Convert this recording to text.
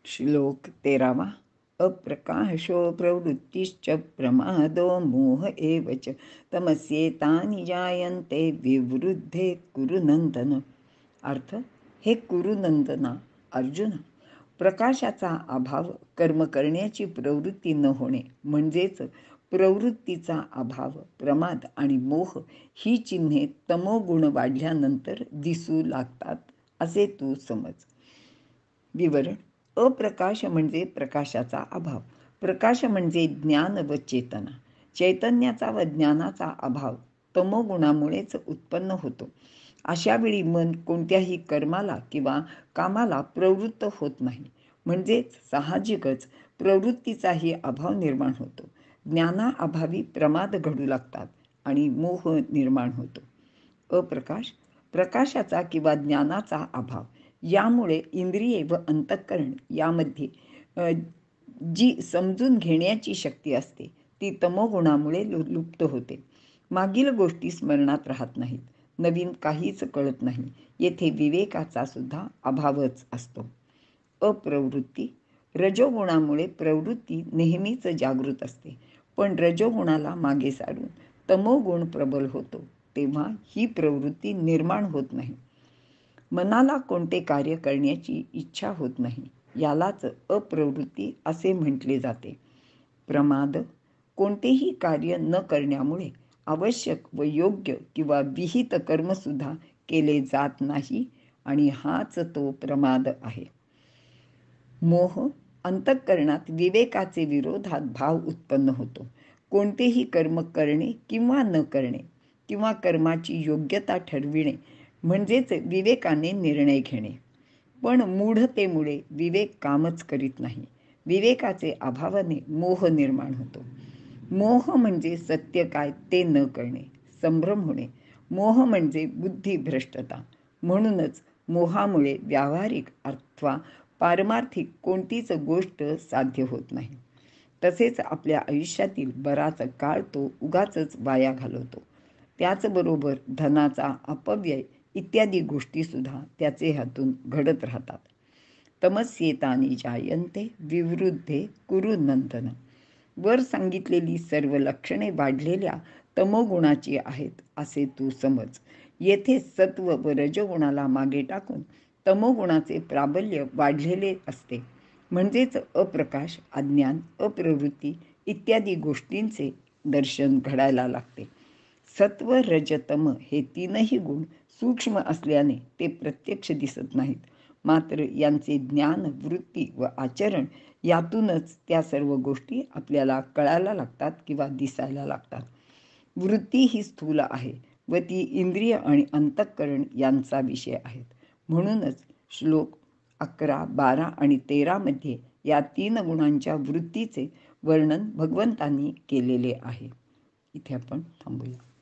श्लोक 13वा. अप्रकाशो प्रवृत्तिश्च प्रमादो मोह एव च तमस्येतानि जायन्ते विवृद्धे कुरुनंदन. अर्थ, हे कुरुनंदना अर्जुना, प्रकाशाचा अभाव, कर्म करण्याची प्रवृत्ती न होणे म्हणजेच प्रवृत्तीचा अभाव, प्रमाद आणि मोह ही चिन्हे तमोगुण वाढल्यानंतर दिसू लागतात असे तू समज. विवरण. अप्रकाश म्हणजे प्रकाशाचा अभाव. प्रकाश म्हणजे ज्ञान व चेतना. चैतन्याचा व ज्ञानाचा अभाव तमोगुणामुळेच उत्पन्न होतो. अशा वेळी मन कोणत्याही कर्माला किंवा कामाला प्रवृत्त होत नाही. म्हणजेच साहजिकच प्रवृत्तीचाही अभाव निर्माण होतो. ज्ञानाअभावी प्रमाद घडू लागतात आणि मोह निर्माण होतो. अप्रकाश, प्रकाशाचा किंवा ज्ञानाचा अभाव यामुळे इंद्रिये व अंतःकरण यामध्ये जी समजून घेण्याची शक्ती असते ती तमोगुणामुळे लुप्त होते. मागील गोष्टी स्मरणात राहत नाहीत, नवीन काहीच कळत नाही. येथे विवेकाचा सुद्धा अभावच असतो. अप्रवृत्ती, रजोगुणामुळे प्रवृत्ती नेहमीच जागृत असते, पण रजोगुणाला मागे सारून तमोगुण प्रबल होतो तेव्हा ही प्रवृत्ती निर्माण होत नाही. मनाला कोणते कार्य करण्याची इच्छा होत नाही, यालाच अप्रवृत्ती असे म्हटले जाते. प्रमाद, कोणतेही कार्य न करण्यामुळे आवश्यक व योग्य किंवा विहित कर्मसुद्धा केले जात नाही आणि हाच तो प्रमाद आहे. मोह, अंतःकरणात विवेकाचे विरोधात भाव उत्पन्न होतो. कोणतेही कर्म करणे किंवा न करणे किंवा कर्माची योग्यता ठरविणे म्हणजेच विवेकाने निर्णय घेणे. पण मूढतेमुळे विवेक कामच करीत नाही. विवेकाचे अभावाने मोह निर्माण होतो. मोह म्हणजे सत्य काय ते न करणे, संभ्रम होणे. मोह म्हणजे बुद्धिभ्रष्टता. म्हणूनच मोहामुळे व्यावहारिक अथवा पारमार्थिक कोणतीच गोष्ट साध्य होत नाही. तसेच आपल्या आयुष्यातील बराच काळ तो उगाचच वाया घालवतो. त्याचबरोबर धनाचा अपव्यय इत्यादी गोष्टीसुद्धा त्याचे हातून घडत राहतात. तमस्येतानि जायन्ते विवृद्धे कुरु नंदन. वर सांगितलेली सर्व लक्षणे वाढलेल्या तमोगुणाची आहेत असे तू समज. येथे सत्व व रजगुणाला मागे टाकून तमोगुणाचे प्राबल्य वाढलेले असते. म्हणजेच अप्रकाश, अज्ञान, अप्रवृत्ती इत्यादी गोष्टींचे दर्शन घडायला लागते. सत्व, रज, तम हे तीनही गुण सूक्ष्म असल्याने ते प्रत्यक्ष दिसत नाहीत. मात्र यांचे ज्ञान, वृत्ती व आचरण यातूनच त्या सर्व गोष्टी आपल्याला कळायला लागतात किंवा दिसायला लागतात. वृत्ती ही स्थूल आहे व ती इंद्रिय आणि अंतःकरण यांचा विषय आहेत. म्हणूनच श्लोक 11, 12 आणि 13 मध्ये या 3 गुणांच्या वृत्तीचे वर्णन भगवंतांनी केलेले आहे. इथे आपण थांबूया.